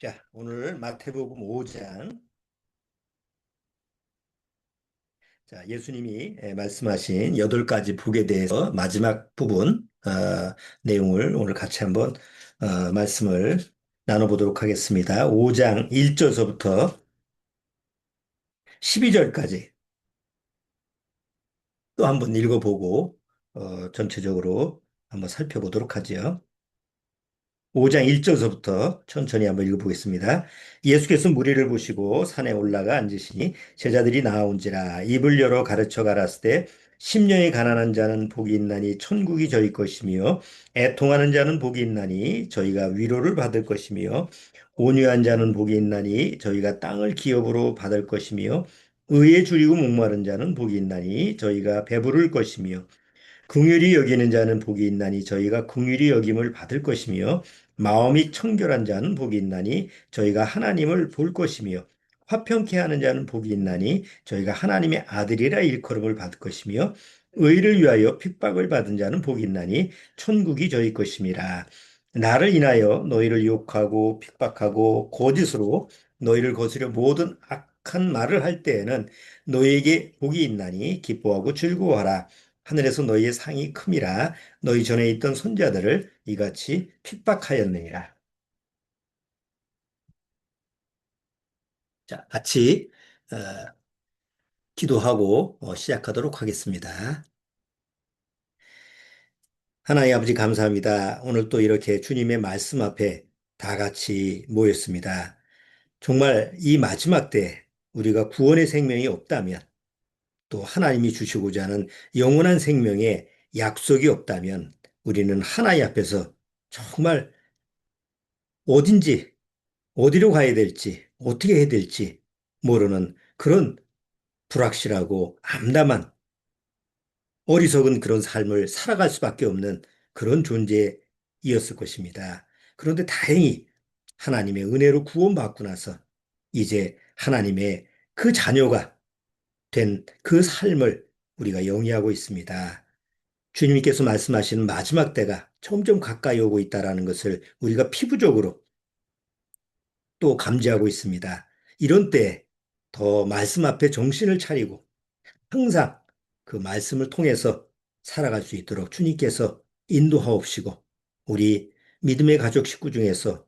자, 오늘 마태복음 5장, 자, 예수님이 말씀하신 8가지 복에 대해서 마지막 부분, 내용을 오늘 같이 한번, 말씀을 나눠보도록 하겠습니다. 5장 1절서부터 12절까지 또 한번 읽어보고, 전체적으로 한번 살펴보도록 하죠. 5장 1절서부터 천천히 한번 읽어보겠습니다. 예수께서 무리를 보시고 산에 올라가 앉으시니 제자들이 나아온지라 입을 열어 가르쳐 가라사대 때 심령이 가난한 자는 복이 있나니 천국이 저희 것이며 애통하는 자는 복이 있나니 저희가 위로를 받을 것이며 온유한 자는 복이 있나니 저희가 땅을 기업으로 받을 것이며 의에 줄이고 목마른 자는 복이 있나니 저희가 배부를 것이며 긍휼히 여기는 자는 복이 있나니 저희가 긍휼히 여김을 받을 것이며 마음이 청결한 자는 복이 있나니 저희가 하나님을 볼 것이며 화평케 하는 자는 복이 있나니 저희가 하나님의 아들이라 일컬음을 받을 것이며 의를 위하여 핍박을 받은 자는 복이 있나니 천국이 저희 것임이라. 나를 인하여 너희를 욕하고 핍박하고 거짓으로 너희를 거스려 모든 악한 말을 할 때에는 너희에게 복이 있나니 기뻐하고 즐거워하라. 하늘에서 너희의 상이 큼이라. 너희 전에 있던 선자들을 이같이 핍박하였느니라. 자, 같이 어, 기도하고 시작하도록 하겠습니다. 하나님 아버지 감사합니다. 오늘 또 이렇게 주님의 말씀 앞에 다 같이 모였습니다. 정말 이 마지막 때 우리가 구원의 생명이 없다면 또 하나님이 주시고자 하는 영원한 생명의 약속이 없다면 우리는 하나님 앞에서 정말 어딘지 어디로 가야 될지, 어떻게 해야 될지 모르는 그런 불확실하고 암담한 어리석은 그런 삶을 살아갈 수밖에 없는 그런 존재이었을 것입니다. 그런데 다행히 하나님의 은혜로 구원받고 나서 이제 하나님의 그 자녀가 된 그 삶을 우리가 영위하고 있습니다. 주님께서 말씀하시는 마지막 때가 점점 가까이 오고 있다는 것을 우리가 피부적으로 또 감지하고 있습니다. 이런 때 더 말씀 앞에 정신을 차리고 항상 그 말씀을 통해서 살아갈 수 있도록 주님께서 인도하옵시고 우리 믿음의 가족 식구 중에서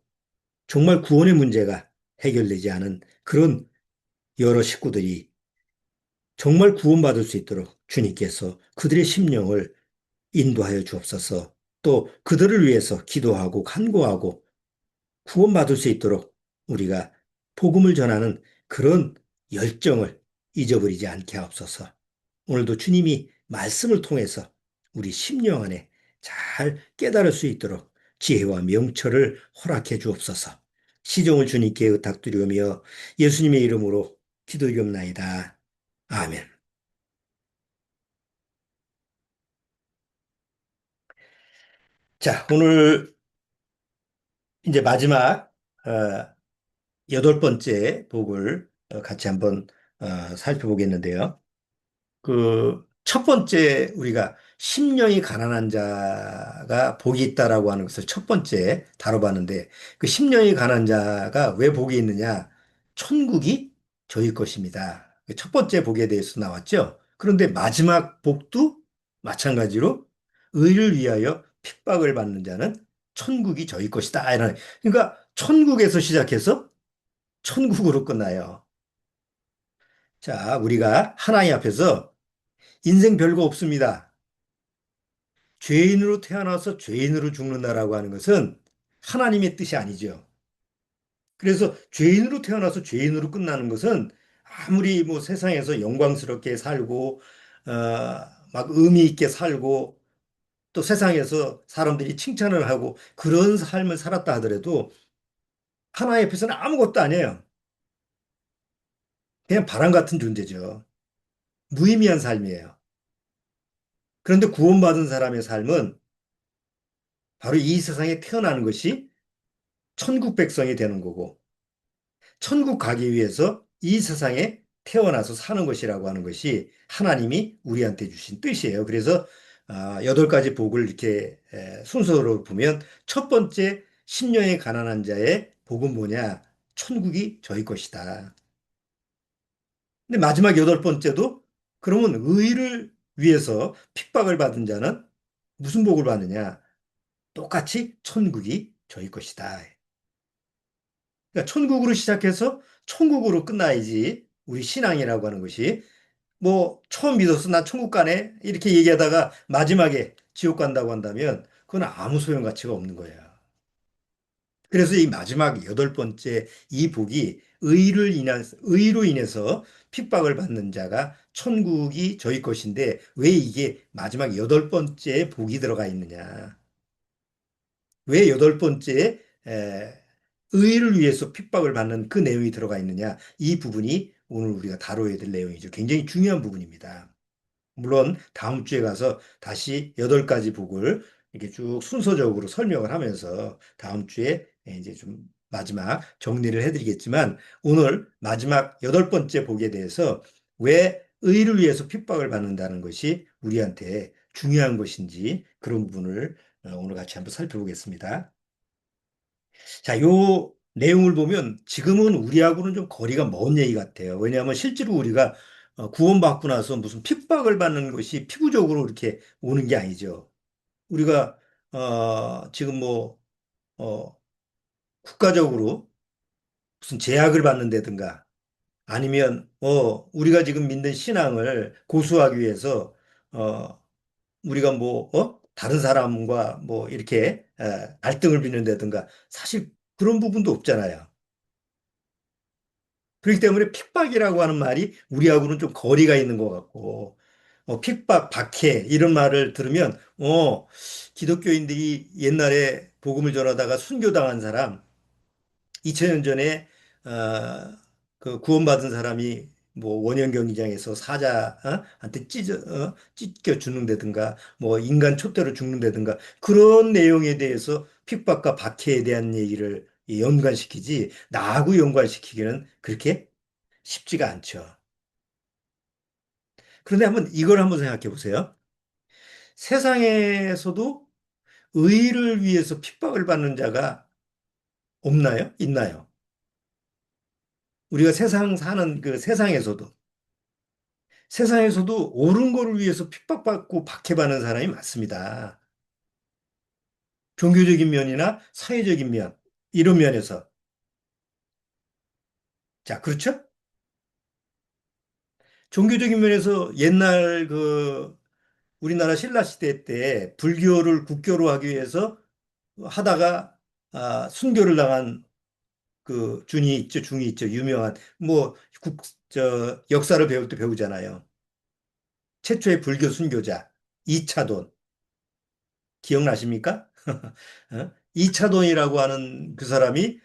정말 구원의 문제가 해결되지 않은 그런 여러 식구들이 정말 구원받을 수 있도록 주님께서 그들의 심령을 인도하여 주옵소서. 또 그들을 위해서 기도하고 간구하고 구원받을 수 있도록 우리가 복음을 전하는 그런 열정을 잊어버리지 않게 하옵소서. 오늘도 주님이 말씀을 통해서 우리 심령 안에 잘 깨달을 수 있도록 지혜와 명철을 허락해 주옵소서. 시종을 주님께 의탁드리며 예수님의 이름으로 기도드리옵나이다. 아멘. 자, 오늘 이제 마지막 여덟 번째 복을 같이 한번 살펴보겠는데요. 그 첫 번째 우리가 심령이 가난한 자가 복이 있다라고 하는 것을 첫 번째 다뤄봤는데 그 심령이 가난한 자가 왜 복이 있느냐? 천국이 저희 것입니다. 그첫 번째 복에 대해서 나왔죠. 그런데 마지막 복도 마찬가지로 의를 위하여 핍박을 받는 자는 천국이 저희 것이다. 그러니까 천국에서 시작해서 천국으로 끝나요. 자, 우리가 하나님 앞에서 인생 별거 없습니다. 죄인으로 태어나서 죄인으로 죽는다라고 하는 것은 하나님의 뜻이 아니죠. 그래서 죄인으로 태어나서 죄인으로 끝나는 것은 아무리 뭐 세상에서 영광스럽게 살고, 막 의미 있게 살고, 또 세상에서 사람들이 칭찬을 하고 그런 삶을 살았다 하더라도 하나님 앞에서는 아무것도 아니에요. 그냥 바람 같은 존재죠. 무의미한 삶이에요. 그런데 구원받은 사람의 삶은 바로 이 세상에 태어나는 것이 천국 백성이 되는 거고, 천국 가기 위해서 이 세상에 태어나서 사는 것이라고 하는 것이 하나님이 우리한테 주신 뜻이에요. 그래서 여덟 가지 복을 이렇게 순서로 보면 첫 번째, 심령의 가난한 자의 복은 뭐냐? 천국이 저희 것이다. 근데 마지막 여덟 번째도 그러면 의를 위해서 핍박을 받은 자는 무슨 복을 받느냐? 똑같이 천국이 저희 것이다. 그러니까 천국으로 시작해서 천국으로 끝나야지 우리 신앙이라고 하는 것이 뭐 처음 믿어서 나 천국 가네 이렇게 얘기하다가 마지막에 지옥 간다고 한다면 그건 아무 소용 가치가 없는 거예요. 그래서 이 마지막 여덟 번째 이 복이 의로 인해서 핍박을 받는 자가 천국이 저희 것인데 왜 이게 마지막 여덟 번째 복이 들어가 있느냐? 왜 여덟 번째 의를 위해서 핍박을 받는 그 내용이 들어가 있느냐? 이 부분이 오늘 우리가 다뤄야 될 내용이죠. 굉장히 중요한 부분입니다. 물론 다음 주에 가서 다시 여덟 가지 복을 이렇게 쭉 순서적으로 설명을 하면서 다음 주에 이제 좀 마지막 정리를 해드리겠지만 오늘 마지막 여덟 번째 복에 대해서 왜 의를 위해서 핍박을 받는다는 것이 우리한테 중요한 것인지 그런 부분을 오늘 같이 한번 살펴보겠습니다. 자, 요 내용을 보면 지금은 우리하고는 좀 거리가 먼 얘기 같아요. 왜냐하면 실제로 우리가 구원받고 나서 무슨 핍박을 받는 것이 피부적으로 이렇게 오는 게 아니죠. 우리가 지금 뭐 국가적으로 무슨 제약을 받는다든가 아니면 우리가 지금 믿는 신앙을 고수하기 위해서 어 우리가 뭐 다른 사람과 뭐 이렇게 갈등을 빚는다든가 사실 그런 부분도 없잖아요. 그렇기 때문에 핍박이라고 하는 말이 우리하고는 좀 거리가 있는 것 같고, 핍박, 박해, 이런 말을 들으면, 기독교인들이 옛날에 복음을 전하다가 순교당한 사람, 2000년 전에, 그 구원받은 사람이 뭐 원형 경기장에서 사자한테 찢겨 죽는다든가, 뭐 인간 촛대로 죽는다든가, 그런 내용에 대해서 핍박과 박해에 대한 얘기를 연관시키지, 나하고 연관시키기는 그렇게 쉽지가 않죠. 그런데 이걸 한번 생각해 보세요. 세상에서도 의를 위해서 핍박을 받는 자가 없나요? 있나요? 우리가 세상 사는 그 세상에서도 옳은 거를 위해서 핍박받고 박해받는 사람이 많습니다. 종교적인 면이나 사회적인 면, 이런 면에서. 자, 그렇죠? 종교적인 면에서 옛날 그 우리나라 신라 시대 때 불교를 국교로 하기 위해서 하다가 순교를 당한 그 중이 있죠. 유명한 뭐 역사를 배울 때 배우잖아요. 최초의 불교 순교자 이차돈 기억나십니까? 이차돈이라고 하는 그 사람이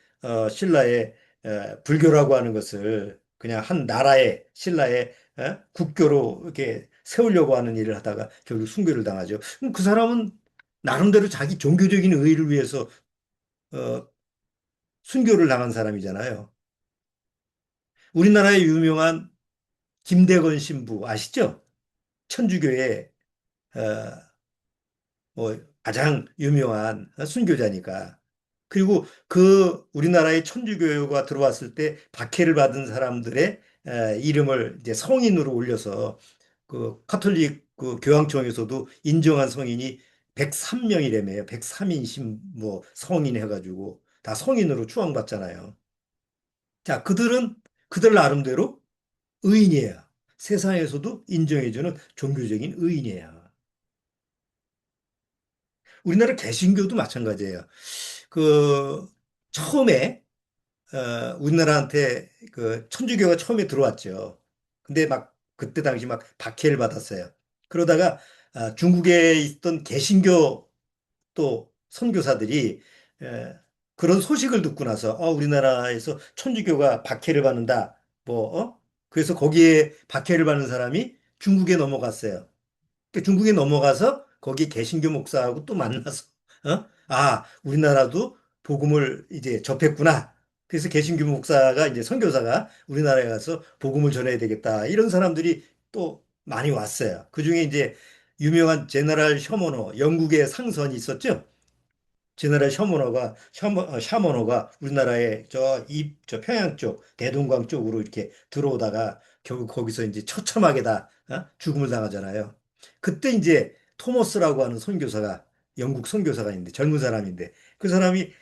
신라의 불교라고 하는 것을 그냥 한 나라의 신라의 국교로 이렇게 세우려고 하는 일을 하다가 결국 순교를 당하죠. 그럼 그 사람은 나름대로 자기 종교적인 의의를 위해서 어, 순교를 당한 사람이잖아요. 우리나라의 유명한 김대건 신부 아시죠? 천주교의 어, 뭐 가장 유명한 순교자니까. 그리고 그 우리나라의 천주교가 들어왔을 때 박해를 받은 사람들의 이름을 이제 성인으로 올려서 그 카톨릭 그 교황청에서도 인정한 성인이 103명이라며요. 103인신 뭐 성인 해가지고 다 성인으로 추앙받잖아요. 자, 그들 나름대로 의인이에요. 세상에서도 인정해주는 종교적인 의인이에요. 우리나라 개신교도 마찬가지예요. 그 처음에 우리나라한테 그 천주교가 처음에 들어왔죠. 근데 막 그때 당시 막 박해를 받았어요. 그러다가 중국에 있던 개신교 또 선교사들이 에, 그런 소식을 듣고 나서 우리나라에서 천주교가 박해를 받는다. 뭐 그래서 거기에 박해를 받는 사람이 중국에 넘어갔어요. 그 중국에 넘어가서 거기 개신교 목사하고 또 만나서 우리나라도 복음을 이제 접했구나. 그래서 개신교 목사가 이제 선교사가 우리나라에 가서 복음을 전해야 되겠다. 이런 사람들이 또 많이 왔어요. 그중에 이제 유명한 제너럴 셔머너 영국의 상선이 있었죠. 제너럴 샤머노가 우리나라의 저 평양 쪽, 대동강 쪽으로 이렇게 들어오다가 결국 거기서 이제 처참하게 다 죽음을 당하잖아요. 그때 이제 토머스라고 하는 선교사가 영국 선교사가 있는데 젊은 사람인데 그 사람이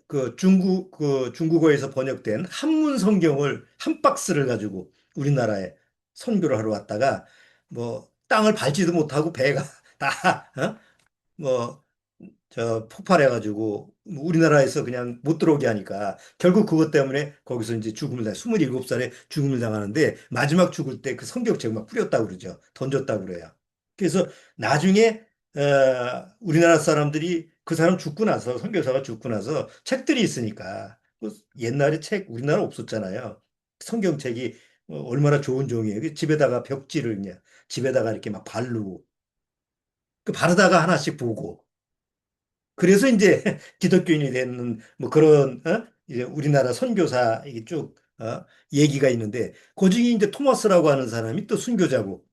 그 중국어에서 번역된 한문 성경을 한 박스를 가지고 우리나라에 선교를 하러 왔다가 뭐 땅을 밟지도 못하고 배가 다 뭐 저 폭발해가지고 뭐 우리나라에서 그냥 못 들어오게 하니까 결국 그것 때문에 거기서 이제 죽음을 당 27살에 죽음을 당하는데 마지막 죽을 때 그 성경책 막 뿌렸다고 그러죠. 던졌다고 그래요. 그래서 나중에 우리나라 사람들이 그 사람 죽고 나서 선교사가 죽고 나서 책들이 있으니까 그 옛날에 책 우리나라 없었잖아요. 성경책이 얼마나 좋은 종이에요. 그 집에다가 벽지를 그냥 집에다가 이렇게 막 바르고 그 바르다가 하나씩 보고 그래서 이제 기독교인이 되는 뭐 그런 이제 우리나라 선교사 이게 쭉 얘기가 있는데 그중에 이제 토마스라고 하는 사람이 또 순교자로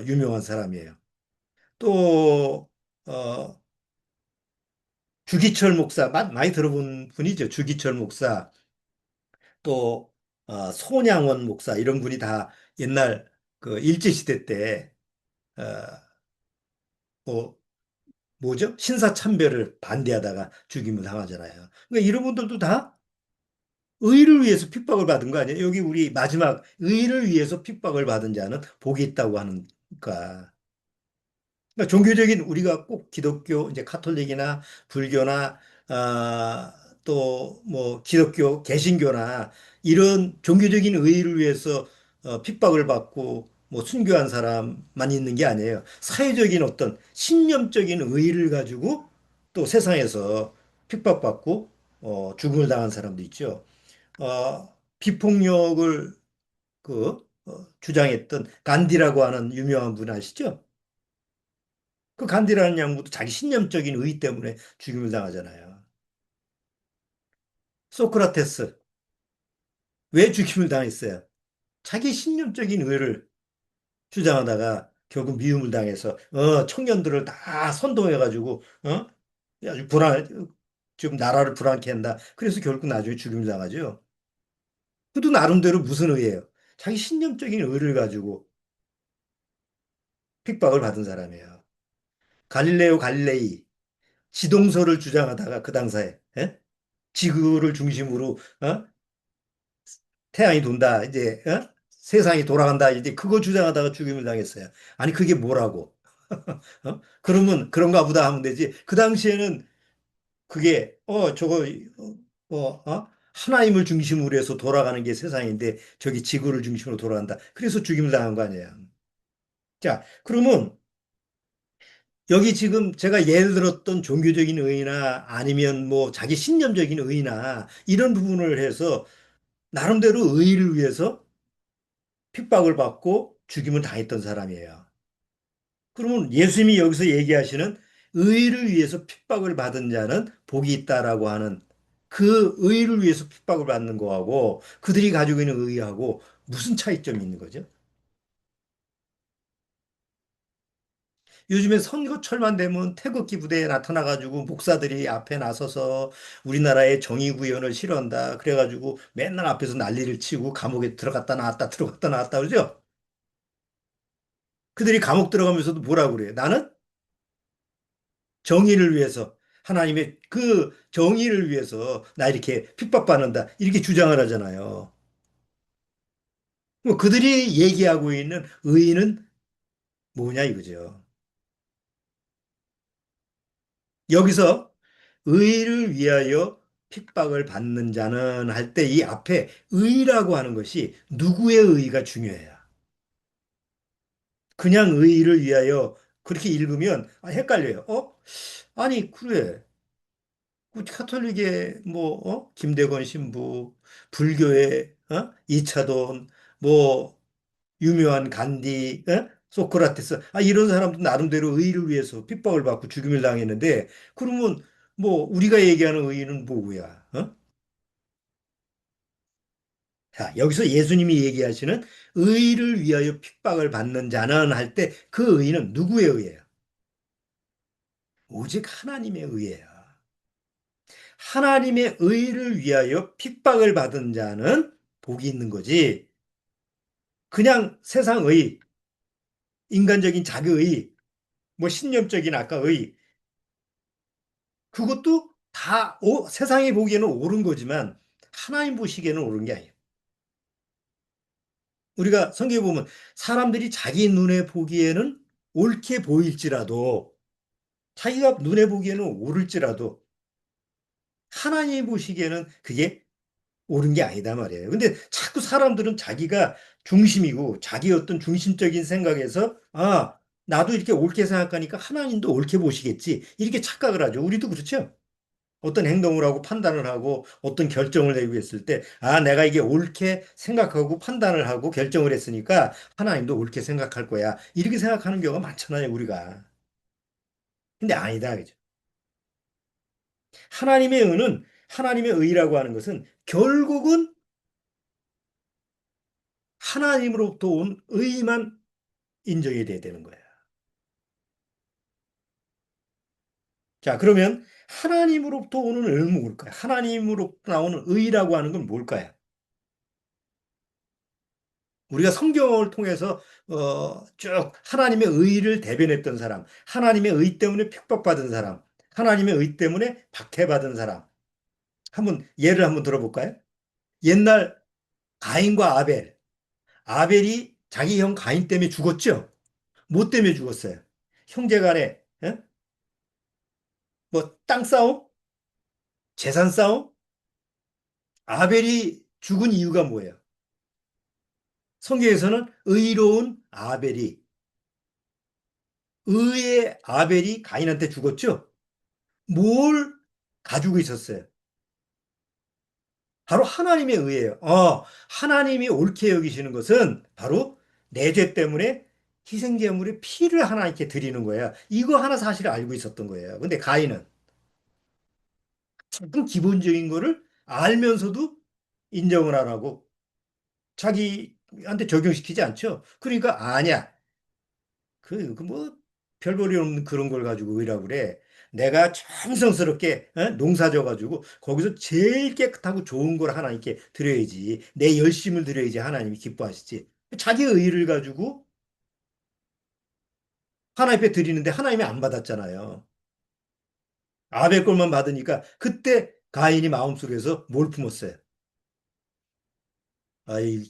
유명한 사람이에요. 또 어, 주기철 목사 많이 들어본 분이죠. 주기철 목사 또 손양원 목사 이런 분이 다 옛날 그 일제시대 때 어, 뭐 뭐죠? 신사참배를 반대하다가 죽임을 당하잖아요. 그러니까 이런 분들도 다 의를 위해서 핍박을 받은 거 아니에요? 여기 우리 마지막 의를 위해서 핍박을 받은 자는 복이 있다고 하니까. 그러니까 종교적인 우리가 꼭 기독교, 이제 카톨릭이나 불교나 또 뭐 기독교, 개신교나 이런 종교적인 의의를 위해서 핍박을 받고 뭐 순교한 사람만 있는 게 아니에요. 사회적인 어떤 신념적인 의의를 가지고 또 세상에서 핍박받고 죽음을 당한 사람도 있죠. 비폭력을 주장했던 간디라고 하는 유명한 분 아시죠? 그 간디라는 양반도 자기 신념적인 의의 때문에 죽임을 당하잖아요. 소크라테스 왜 죽임을 당했어요? 자기 신념적인 의를 주장하다가 결국 미움을 당해서 청년들을 다 선동해가지고 아주 좀 나라를 불안케 한다. 그래서 결국 나중에 죽임을 당하죠. 그도 나름대로 무슨 의예요? 자기 신념적인 의를 가지고 핍박을 받은 사람이에요. 갈릴레오 갈릴레이 지동설을 주장하다가 그 당사에 지구를 중심으로 태양이 돈다 이제 세상이 돌아간다 이제 그거 주장하다가 죽임을 당했어요. 아니 그게 뭐라고? 그러면 그런가 보다 하면 되지. 그 당시에는 그게 저거 하나님을 중심으로 해서 돌아가는 게 세상인데 저기 지구를 중심으로 돌아간다. 그래서 죽임을 당한 거 아니에요. 자, 그러면 여기 지금 제가 예를 들었던 종교적인 의의나 아니면 뭐 자기 신념적인 의의나 이런 부분을 해서 나름대로 의의를 위해서 핍박을 받고 죽임을 당했던 사람이에요. 그러면 예수님이 여기서 얘기하시는 의의를 위해서 핍박을 받은 자는 복이 있다라고 하는 그 의의를 위해서 핍박을 받는 거하고 그들이 가지고 있는 의의하고 무슨 차이점이 있는 거죠? 요즘에 선거철만 되면 태극기 부대에 나타나가지고 목사들이 앞에 나서서 우리나라의 정의구현을 실현한다. 그래가지고 맨날 앞에서 난리를 치고 감옥에 들어갔다 나왔다 들어갔다 나왔다 그러죠? 그들이 감옥 들어가면서도 뭐라고 그래요? 나는 정의를 위해서 하나님의 그 정의를 위해서 나 이렇게 핍박받는다. 이렇게 주장을 하잖아요. 뭐 그들이 얘기하고 있는 의의는 뭐냐 이거죠. 여기서 의를 위하여 핍박을 받는 자는 할 때 이 앞에 의라고 하는 것이 누구의 의가 중요해요. 그냥 의를 위하여 그렇게 읽으면 헷갈려요. 아니 그래. 그 카톨릭의 뭐 김대건 신부, 불교의 이차돈, 뭐 유명한 간디, 소크라테스 이런 사람도 나름대로 의를 위해서 핍박을 받고 죽임을 당했는데 그러면 뭐 우리가 얘기하는 의는 뭐고야? 자, 여기서 예수님이 얘기하시는 의를 위하여 핍박을 받는 자는 할 때 그 의는 누구의 의예요? 오직 하나님의 의예요. 하나님의 의를 위하여 핍박을 받은 자는 복이 있는 거지. 그냥 세상의, 인간적인 자기의, 뭐 신념적인 아까의, 그것도 다 세상이 보기에는 옳은 거지만 하나님 보시기에는 옳은 게 아니에요. 우리가 성경에 보면 사람들이 자기 눈에 보기에는 옳게 보일지라도 자기가 눈에 보기에는 옳을지라도 하나님이 보시기에는 그게 옳은 게 아니다 말이에요. 근데 자꾸 사람들은 자기가 중심이고 자기 어떤 중심적인 생각에서 나도 이렇게 옳게 생각하니까 하나님도 옳게 보시겠지. 이렇게 착각을 하죠. 우리도 그렇죠. 어떤 행동을 하고 판단을 하고 어떤 결정을 내리고 했을 때, 내가 이게 옳게 생각하고 판단을 하고 결정을 했으니까 하나님도 옳게 생각할 거야. 이렇게 생각하는 경우가 많잖아요, 우리가. 근데 아니다. 그죠? 하나님의 의라고 하는 것은 결국은 하나님으로부터 온 의만 인정이 돼야 되는 거예요. 자, 그러면 하나님으로부터 오는 의는 뭘까요? 하나님으로부터 나오는 의라고 하는 건 뭘까요? 우리가 성경을 통해서 쭉 하나님의 의를 대변했던 사람, 하나님의 의 때문에 핍박받은 사람, 하나님의 의 때문에 박해받은 사람. 예를 한번 들어볼까요? 옛날 가인과 아벨. 아벨이 자기 형 가인 때문에 죽었죠? 뭐 때문에 죽었어요? 형제간에 뭐 땅 싸움? 재산 싸움? 아벨이 죽은 이유가 뭐예요? 성경에서는 의로운 아벨이 의의 아벨이 가인한테 죽었죠? 뭘 가지고 있었어요? 바로 하나님의 의예요. 하나님이 옳게 여기시는 것은 바로 내 죄 때문에 희생제물의 피를 하나님께 드리는 거야. 이거 하나 사실을 알고 있었던 거예요. 근데 가인은 조금 기본적인 거를 알면서도 인정을 안 하고 자기한테 적용시키지 않죠. 그러니까 아니야. 뭐, 별볼이 없는 그런 걸 가지고 의라고 그래. 내가 정성스럽게 농사 져가지고 거기서 제일 깨끗하고 좋은 걸 하나님께 드려야지. 내 열심을 드려야지 하나님이 기뻐하시지. 자기 의를 가지고 하나님 앞에 드리는데 하나님이 안 받았잖아요. 아벨 것만 받으니까 그때 가인이 마음속에서 뭘 품었어요? 아이,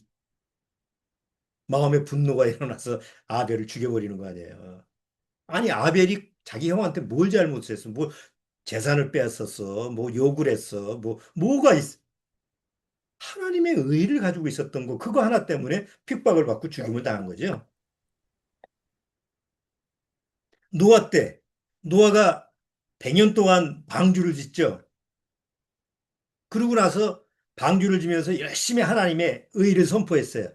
마음에 분노가 일어나서 아벨을 죽여버리는 거 아니에요. 아니, 아벨이 자기 형한테 뭘 잘못했어? 뭐 재산을 빼앗았어? 뭐 욕을 했어? 뭐가 있어? 하나님의 의를 가지고 있었던 거, 그거 하나 때문에 핍박을 받고 죽임을 당한 거죠. 노아 때, 노아가 100년 동안 방주를 짓죠. 그러고 나서 방주를 지면서 열심히 하나님의 의를 선포했어요.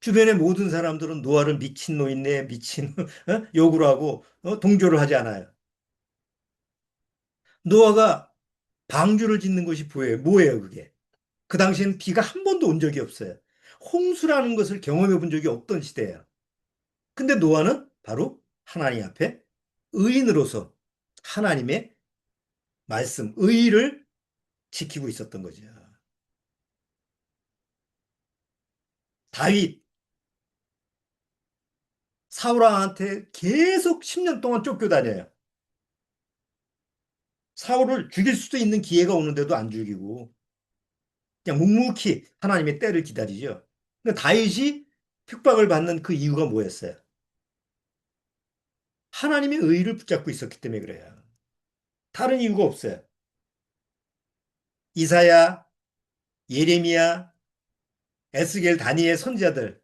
주변의 모든 사람들은 노아를 미친 노인네, 미친 욕을 하고 동조를 하지 않아요. 노아가 방주를 짓는 것이 보여요. 뭐예요, 그게? 그 당시에는 비가 한 번도 온 적이 없어요. 홍수라는 것을 경험해 본 적이 없던 시대예요. 근데 노아는 바로 하나님 앞에 의인으로서 하나님의 말씀, 의를 지키고 있었던 거죠. 다윗, 사울왕한테 계속 10년 동안 쫓겨다녀요. 사울을 죽일 수도 있는 기회가 오는데도 안 죽이고 그냥 묵묵히 하나님의 때를 기다리죠. 근데 다윗이 핍박을 받는 그 이유가 뭐였어요? 하나님의 의를 붙잡고 있었기 때문에 그래요. 다른 이유가 없어요. 이사야, 예레미야, 에스겔, 다니엘 선지자들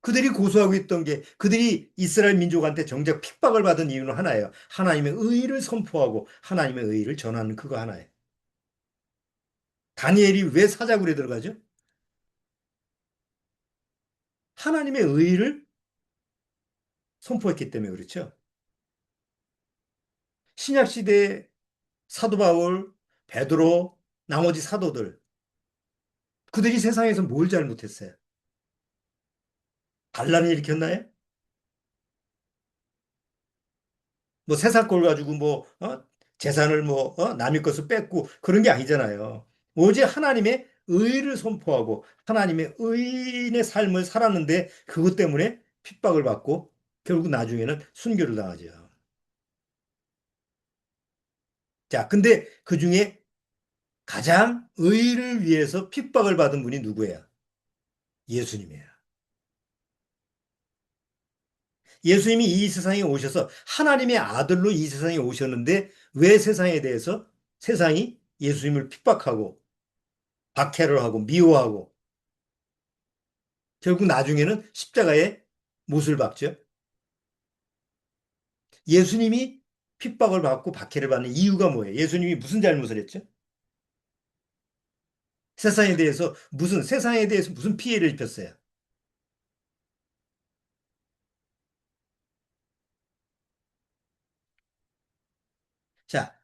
그들이 고소하고 있던 게 그들이 이스라엘 민족한테 정작 핍박을 받은 이유는 하나예요. 하나님의 의를 선포하고 하나님의 의를 전하는 그거 하나예요. 다니엘이 왜 사자굴에 들어가죠? 하나님의 의를 선포했기 때문에 그렇죠. 신약 시대의 사도 바울, 베드로, 나머지 사도들 그들이 세상에서 뭘 잘못했어요? 반란을 일으켰나요? 뭐 세상 걸 가지고 뭐 재산을 뭐 남의 것을 뺏고 그런 게 아니잖아요. 오직 하나님의 의를 선포하고 하나님의 의인의 삶을 살았는데 그것 때문에 핍박을 받고 결국 나중에는 순교를 당하죠. 자, 근데 그 중에 가장 의를 위해서 핍박을 받은 분이 누구예요? 예수님이에요. 예수님이 이 세상에 오셔서 하나님의 아들로 이 세상에 오셨는데 왜 세상에 대해서 세상이 예수님을 핍박하고 박해를 하고 미워하고 결국 나중에는 십자가에 못을 박죠. 예수님이 핍박을 받고 박해를 받는 이유가 뭐예요? 예수님이 무슨 잘못을 했죠? 세상에 대해서 무슨 피해를 입혔어요? 자,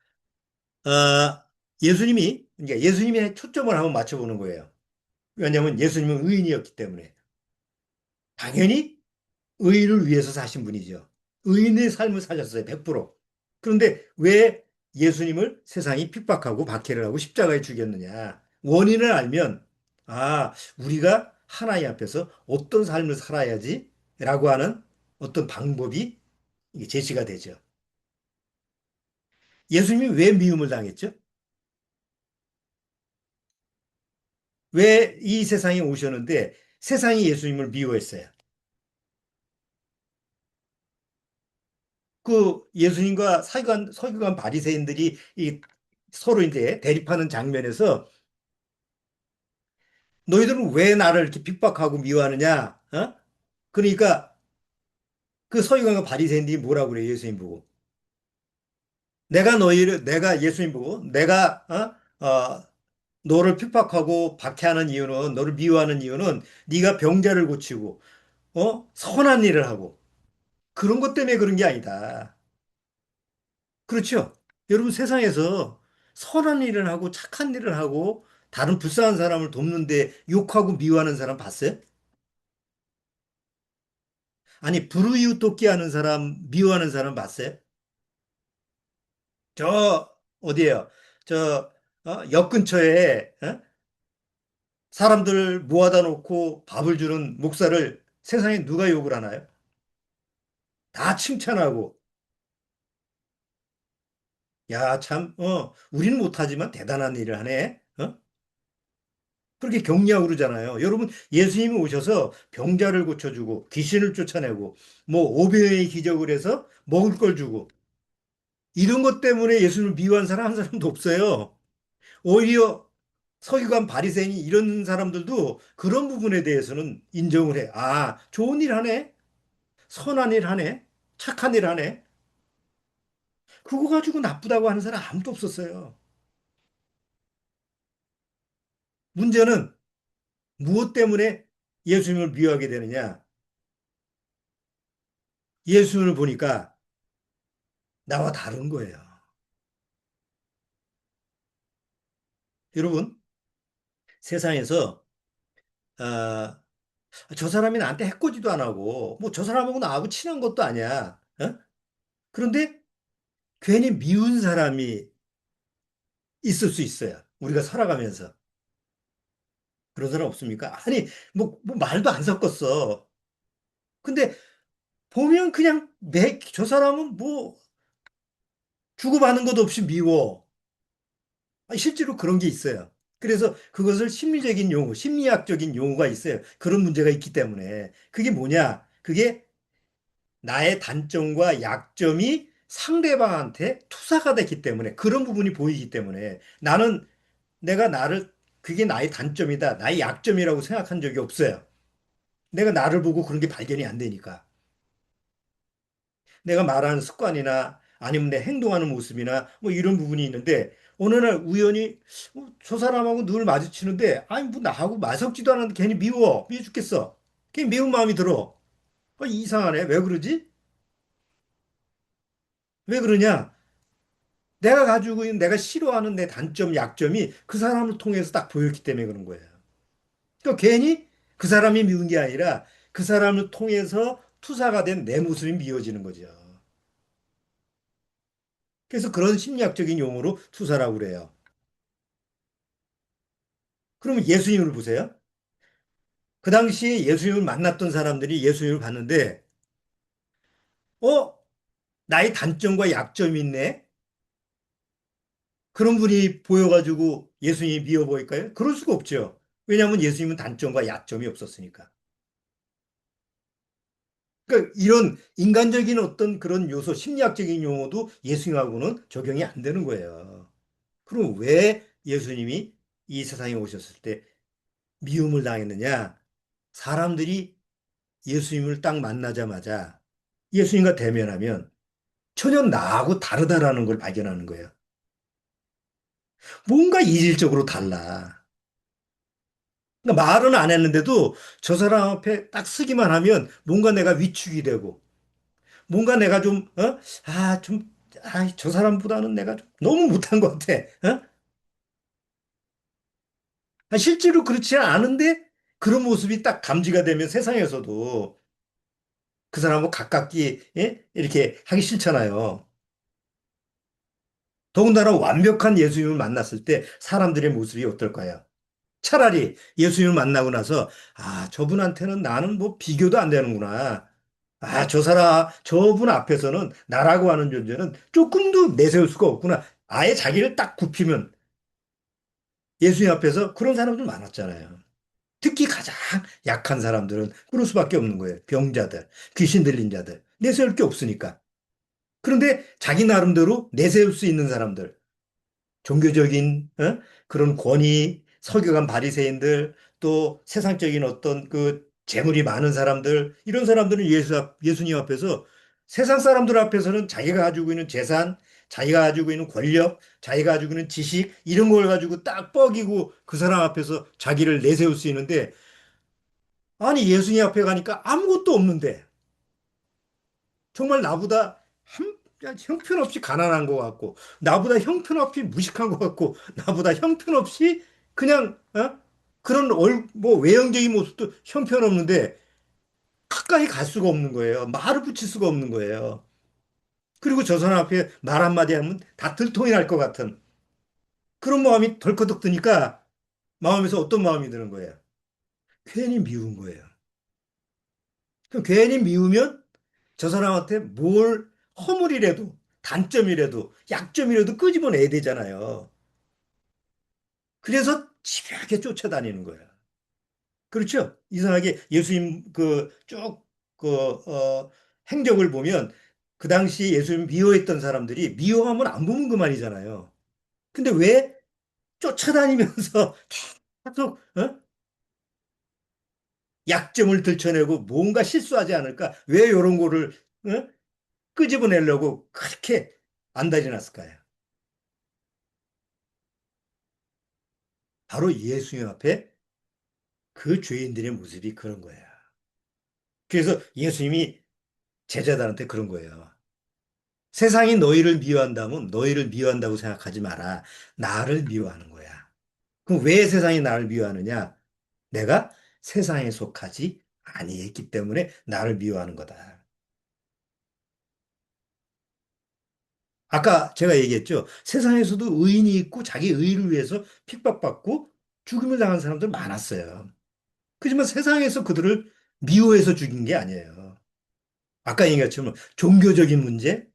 예수님이 그러니까 예수님의 초점을 한번 맞춰보는 거예요. 왜냐하면 예수님은 의인이었기 때문에 당연히 의를 위해서 사신 분이죠. 의인의 삶을 사셨어요. 100%. 그런데 왜 예수님을 세상이 핍박하고 박해를 하고 십자가에 죽였느냐? 원인을 알면 우리가 하나님 앞에서 어떤 삶을 살아야지? 라고 하는 어떤 방법이 이게 제시가 되죠. 예수님이 왜 미움을 당했죠? 왜 이 세상에 오셨는데 세상이 예수님을 미워했어요? 그 예수님과 서기관 바리새인들이 서로 이제 대립하는 장면에서 너희들은 왜 나를 이렇게 핍박하고 미워하느냐? 그러니까 그 서기관과 바리새인들이 뭐라고 그래요? 예수님 보고. 내가 예수님 보고 너를 핍박하고 박해하는 이유는 너를 미워하는 이유는 네가 병자를 고치고 선한 일을 하고 그런 것 때문에 그런 게 아니다. 그렇죠? 여러분 세상에서 선한 일을 하고 착한 일을 하고 다른 불쌍한 사람을 돕는데 욕하고 미워하는 사람 봤어요? 아니 불우이웃 돕기 하는 사람 미워하는 사람 봤어요? 저 어디에요? 역 근처에 사람들 모아다 놓고 밥을 주는 목사를 세상에 누가 욕을 하나요? 다 칭찬하고 야, 참, 우리는 못하지만 대단한 일을 하네. 그렇게 격려하고 그러잖아요. 여러분, 예수님이 오셔서 병자를 고쳐주고, 귀신을 쫓아내고, 뭐, 오병의 기적을 해서 먹을 걸 주고, 이런 것 때문에 예수님을 미워한 사람 한 사람도 없어요. 오히려 서기관 바리새인이 이런 사람들도 그런 부분에 대해서는 인정을 해. 좋은 일 하네. 선한 일 하네. 착한 일 하네. 그거 가지고 나쁘다고 하는 사람 아무도 없었어요. 문제는 무엇 때문에 예수님을 미워하게 되느냐? 예수님을 보니까 나와 다른 거예요. 여러분, 세상에서 아, 저 사람이 나한테 해코지도 안 하고 뭐 저 사람하고 나하고 친한 것도 아니야. 그런데 괜히 미운 사람이 있을 수 있어요. 우리가 살아가면서. 그런 사람 없습니까? 아니, 뭐 말도 안 섞었어. 근데 보면 그냥 저 사람은 뭐 주고받는 것도 없이 미워. 실제로 그런 게 있어요. 그래서 그것을 심리적인 용어, 심리학적인 용어가 있어요. 그런 문제가 있기 때문에. 그게 뭐냐? 그게 나의 단점과 약점이 상대방한테 투사가 됐기 때문에 그런 부분이 보이기 때문에 내가 나를 그게 나의 단점이다, 나의 약점이라고 생각한 적이 없어요. 내가 나를 보고 그런 게 발견이 안 되니까. 내가 말하는 습관이나 아니면 내 행동하는 모습이나 뭐 이런 부분이 있는데 어느 날 우연히 저 사람하고 늘 마주치는데 아니 뭐 나하고 맞섞지도 않았는데 괜히 미워 죽겠어. 괜히 미운 마음이 들어. 이상하네. 왜 그러지? 왜 그러냐? 내가 가지고 있는 내가 싫어하는 내 단점, 약점이 그 사람을 통해서 딱 보였기 때문에 그런 거예요. 그러니까 괜히 그 사람이 미운 게 아니라 그 사람을 통해서 투사가 된 내 모습이 미워지는 거죠. 그래서 그런 심리학적인 용어로 투사라고 그래요. 그러면 예수님을 보세요. 그 당시에 예수님을 만났던 사람들이 예수님을 봤는데, 어? 나의 단점과 약점이 있네? 그런 분이 보여가지고 예수님이 미워 보일까요? 그럴 수가 없죠. 왜냐하면 예수님은 단점과 약점이 없었으니까. 그러니까 이런 인간적인 어떤 그런 요소, 심리학적인 용어도 예수님하고는 적용이 안 되는 거예요. 그럼 왜 예수님이 이 세상에 오셨을 때 미움을 당했느냐? 사람들이 예수님을 딱 만나자마자 예수님과 대면하면 전혀 나하고 다르다라는 걸 발견하는 거예요. 뭔가 이질적으로 달라. 그러니까 말은 안 했는데도 저 사람 앞에 딱 서기만 하면 뭔가 내가 위축이 되고 뭔가 내가 좀, 좀, 저 사람보다는 내가 좀 너무 못한 것 같아. 어? 실제로 그렇지 않은데 그런 모습이 딱 감지가 되면 세상에서도 그 사람하고 가깝게, 예? 이렇게 하기 싫잖아요. 더군다나 완벽한 예수님을 만났을 때 사람들의 모습이 어떨까요? 차라리 예수님을 만나고 나서, 저분한테는 나는 뭐 비교도 안 되는구나. 저분 앞에서는 나라고 하는 존재는 조금도 내세울 수가 없구나. 아예 자기를 딱 굽히면 예수님 앞에서 그런 사람들 많았잖아요. 특히 가장 약한 사람들은 그럴 수밖에 없는 거예요. 병자들, 귀신 들린 자들. 내세울 게 없으니까. 그런데 자기 나름대로 내세울 수 있는 사람들, 종교적인 그런 권위, 석유관 바리새인들, 또 세상적인 어떤 그 재물이 많은 사람들, 이런 사람들은 예수님 앞에서 세상 사람들 앞에서는 자기가 가지고 있는 재산, 자기가 가지고 있는 권력, 자기가 가지고 있는 지식, 이런 걸 가지고 딱 뻐기고 그 사람 앞에서 자기를 내세울 수 있는데, 아니 예수님 앞에 가니까 아무것도 없는데 정말 나보다 형편없이 가난한 것 같고, 나보다 형편없이 무식한 것 같고, 나보다 형편없이 그냥, 그런 뭐 외형적인 모습도 형편없는데 가까이 갈 수가 없는 거예요. 말을 붙일 수가 없는 거예요. 그리고 저 사람 앞에 말 한마디 하면 다 들통이 날 것 같은 그런 마음이 덜커덕 드니까 마음에서 어떤 마음이 드는 거예요? 괜히 미운 거예요. 그럼 괜히 미우면 저 사람한테 뭘 허물이라도 단점이라도 약점이라도 끄집어내야 되잖아요. 그래서 집요하게 쫓아다니는 거예요. 그렇죠? 이상하게 예수님 행적을 보면 그 당시 예수님 미워했던 사람들이 미워하면 안 보면 그만이잖아요. 근데 왜 쫓아다니면서 계속 약점을 들춰내고 뭔가 실수하지 않을까? 왜 이런 거를 어? 끄집어내려고 그렇게 안달이 났을까요? 바로 예수님 앞에 그 죄인들의 모습이 그런 거야. 그래서 예수님이 제자들한테 그런 거예요. 세상이 너희를 미워한다면 너희를 미워한다고 생각하지 마라. 나를 미워하는 거야. 그럼 왜 세상이 나를 미워하느냐? 내가 세상에 속하지 아니했기 때문에 나를 미워하는 거다. 아까 제가 얘기했죠. 세상에서도 의인이 있고 자기 의를 위해서 핍박받고 죽임을 당한 사람들 많았어요. 그렇지만 세상에서 그들을 미워해서 죽인 게 아니에요. 아까 얘기한 것처럼 종교적인 문제,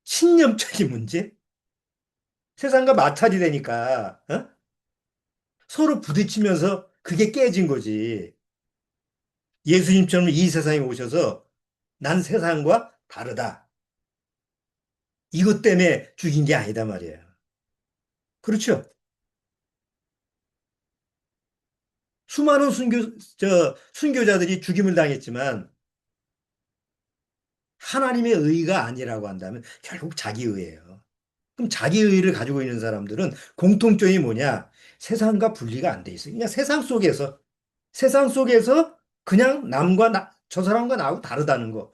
신념적인 문제, 세상과 마찰이 되니까 서로 부딪히면서 그게 깨진 거지. 예수님처럼 이 세상에 오셔서 난 세상과 다르다. 이것 때문에 죽인 게 아니다 말이에요. 그렇죠? 수많은 순교자들이 죽임을 당했지만 하나님의 의가 아니라고 한다면 결국 자기 의예요. 그럼 자기 의를 가지고 있는 사람들은 공통점이 뭐냐? 세상과 분리가 안 돼 있어요. 그냥 세상 속에서 그냥 저 사람과 나하고 다르다는 거.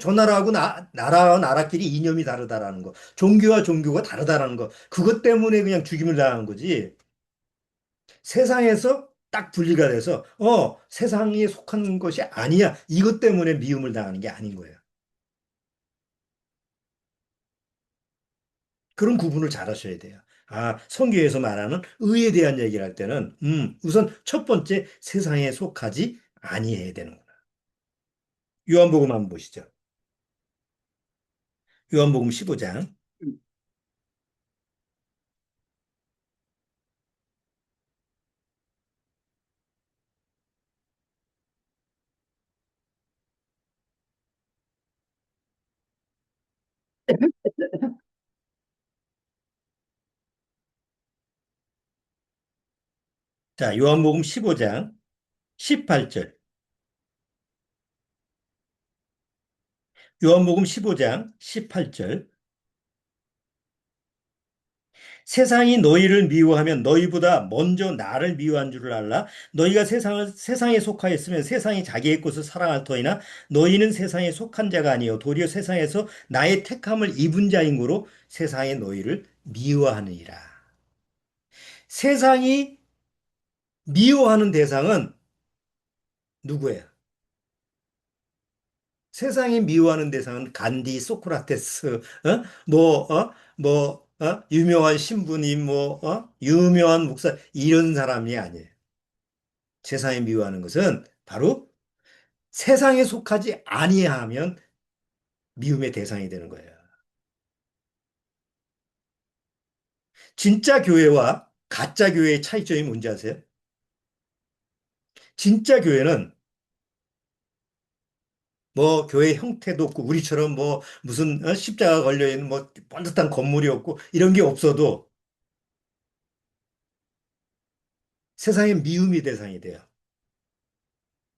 저 나라하고 나라와 나라끼리 이념이 다르다라는 거. 종교와 종교가 다르다라는 거. 그것 때문에 그냥 죽임을 당한 거지. 세상에서 딱 분리가 돼서, 세상에 속한 것이 아니야. 이것 때문에 미움을 당하는 게 아닌 거예요. 그런 구분을 잘 하셔야 돼요. 아, 성경에서 말하는 의에 대한 얘기를 할 때는, 우선 첫 번째 세상에 속하지 아니해야 되는구나. 요한복음 한번 보시죠. 요한복음 15장. 자, 요한복음 15장 18절. 요한복음 15장 18절. 세상이 너희를 미워하면 너희보다 먼저 나를 미워한 줄을 알라. 너희가 세상에 속하였으면 세상이 자기의 것을 사랑할 터이나 너희는 세상에 속한 자가 아니요 도리어 세상에서 나의 택함을 입은 자인 고로 세상에 너희를 미워하느니라. 세상이 미워하는 대상은 누구예요? 세상이 미워하는 대상은 간디, 소크라테스, 유명한 신부님, 유명한 목사, 이런 사람이 아니에요. 세상에 미워하는 것은 바로 세상에 속하지 아니하면 미움의 대상이 되는 거예요. 진짜 교회와 가짜 교회의 차이점이 뭔지 아세요? 진짜 교회는 뭐 교회 형태도 없고 우리처럼 뭐 무슨 십자가 걸려 있는 뭐 번듯한 건물이 없고 이런 게 없어도 세상의 미움의 대상이 돼요.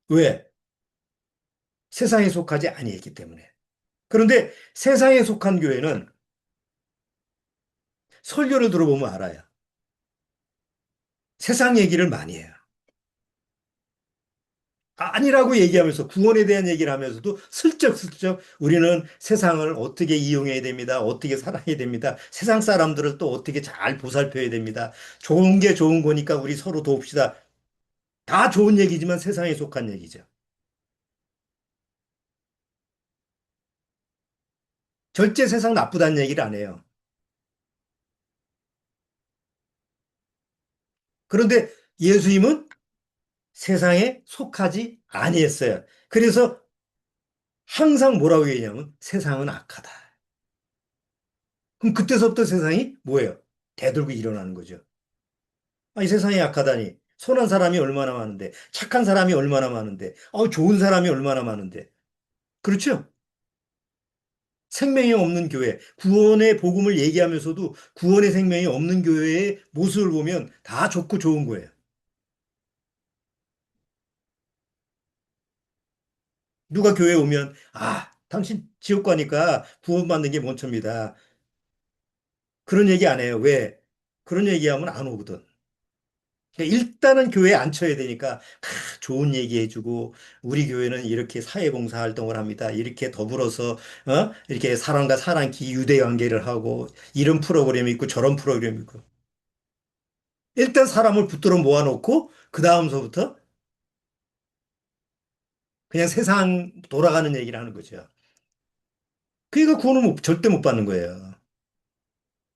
왜? 세상에 속하지 아니했기 때문에. 그런데 세상에 속한 교회는 설교를 들어보면 알아요. 세상 얘기를 많이 해요. 아니라고 얘기하면서 구원에 대한 얘기를 하면서도 슬쩍슬쩍 우리는 세상을 어떻게 이용해야 됩니다. 어떻게 살아야 됩니다. 세상 사람들을 또 어떻게 잘 보살펴야 됩니다. 좋은 게 좋은 거니까 우리 서로 돕시다. 다 좋은 얘기지만 세상에 속한 얘기죠. 절대 세상 나쁘다는 얘기를 안 해요. 그런데 예수님은 세상에 속하지 아니했어요. 그래서 항상 뭐라고 얘기냐면 세상은 악하다. 그럼 그때서부터 세상이 뭐예요? 대들고 일어나는 거죠. 아니, 세상이 약하다니. 선한 사람이 얼마나 많은데, 착한 사람이 얼마나 많은데, 좋은 사람이 얼마나 많은데. 그렇죠? 생명이 없는 교회, 구원의 복음을 얘기하면서도 구원의 생명이 없는 교회의 모습을 보면 다 좋고 좋은 거예요. 누가 교회 오면, 당신 지옥 가니까 구원받는 게 먼저입니다. 그런 얘기 안 해요. 왜? 그런 얘기하면 안 오거든. 그러니까 일단은 교회에 앉혀야 되니까 좋은 얘기 해주고 우리 교회는 이렇게 사회봉사 활동을 합니다. 이렇게 더불어서 이렇게 사람과 사람 기유대 관계를 하고 이런 프로그램이 있고 저런 프로그램이 있고 일단 사람을 붙들어 모아놓고 그 다음서부터 그냥 세상 돌아가는 얘기를 하는 거죠. 그러니까 구원을 절대 못 받는 거예요.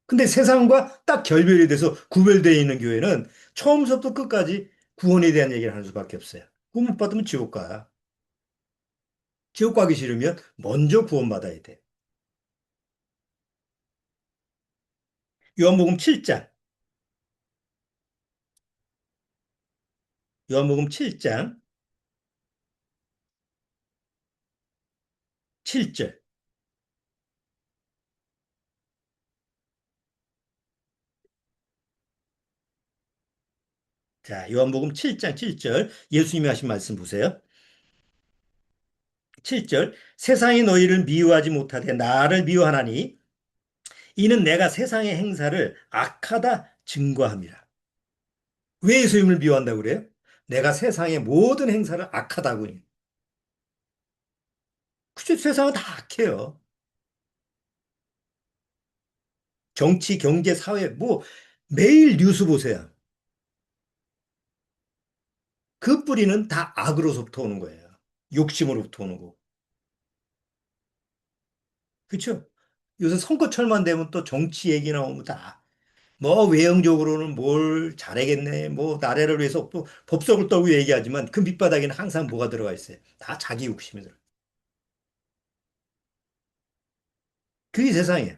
근데 세상과 딱 결별이 돼서 구별되어 있는 교회는 처음부터 끝까지 구원에 대한 얘기를 하는 수밖에 없어요. 구원 못 받으면 지옥 가. 지옥 가기 싫으면 먼저 구원받아야 돼. 요한복음 7장, 요한복음 7장 7절. 자, 요한복음 7장 7절. 예수님이 하신 말씀 보세요. 7절. 세상이 너희를 미워하지 못하되 나를 미워하나니 이는 내가 세상의 행사를 악하다 증거함이라. 왜 예수님을 미워한다고 그래요? 내가 세상의 모든 행사를 악하다고 해요. 그죠? 세상은 다 악해요. 정치, 경제, 사회, 뭐 매일 뉴스 보세요. 그 뿌리는 다 악으로부터 오는 거예요. 욕심으로부터 오는 거고. 그렇죠? 요새 선거철만 되면 또 정치 얘기 나오면 다, 뭐 외형적으로는 뭘 잘하겠네, 뭐 나라를 위해서 또 법석을 떨고 얘기하지만 그 밑바닥에는 항상 뭐가 들어가 있어요. 다 자기 욕심이 들어. 그게 세상이에요.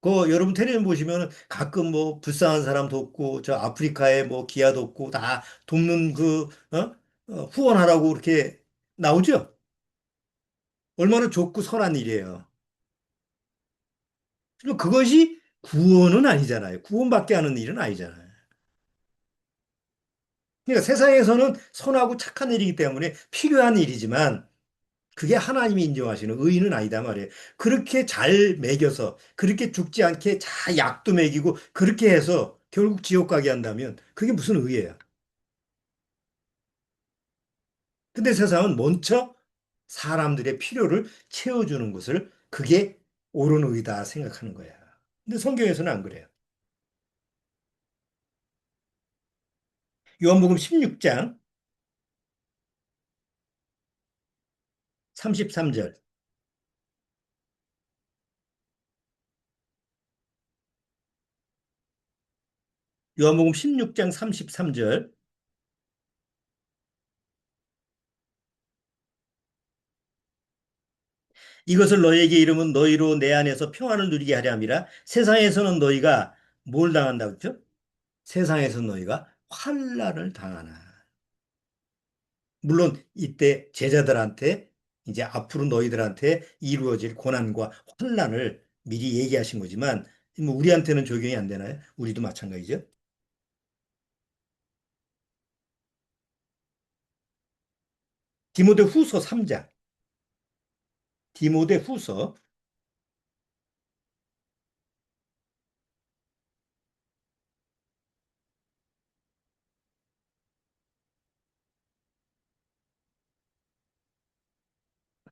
그 여러분 텔레비전 보시면 가끔 뭐 불쌍한 사람 돕고 저 아프리카에 뭐 기아 돕고 다 돕는 그 후원하라고 그렇게 나오죠? 얼마나 좋고 선한 일이에요. 그리고 그것이 구원은 아니잖아요. 구원받게 하는 일은 아니잖아요. 그러니까 세상에서는 선하고 착한 일이기 때문에 필요한 일이지만 그게 하나님이 인정하시는 의의는 아니다 말이에요. 그렇게 잘 먹여서 그렇게 죽지 않게 잘 약도 먹이고 그렇게 해서 결국 지옥 가게 한다면 그게 무슨 의의예요? 근데 세상은 먼저 사람들의 필요를 채워주는 것을 그게 옳은 의다 생각하는 거야. 근데 성경에서는 안 그래요. 요한복음 16장 33절. 요한복음 16장 33절. 이것을 너희에게 이름은 너희로 내 안에서 평안을 누리게 하려 함이라. 세상에서는 너희가 뭘 당한다고 했죠? 세상에서 너희가 환난을 당하나. 물론 이때 제자들한테 이제 앞으로 너희들한테 이루어질 고난과 환난을 미리 얘기하신 거지만 뭐 우리한테는 적용이 안 되나요? 우리도 마찬가지죠. 디모데 후서 3장. 디모데 후서.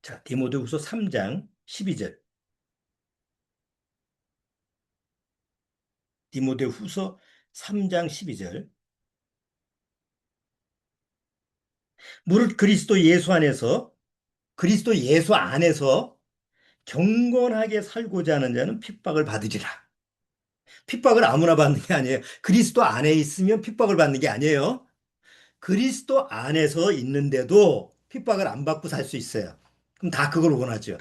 자, 디모데 후서 3장 12절. 디모데 후서 3장 12절. 무릇 그리스도 예수 안에서 경건하게 살고자 하는 자는 핍박을 받으리라. 핍박을 아무나 받는 게 아니에요. 그리스도 안에 있으면 핍박을 받는 게 아니에요. 그리스도 안에서 있는데도 핍박을 안 받고 살 수 있어요. 그럼 다 그걸 원하죠.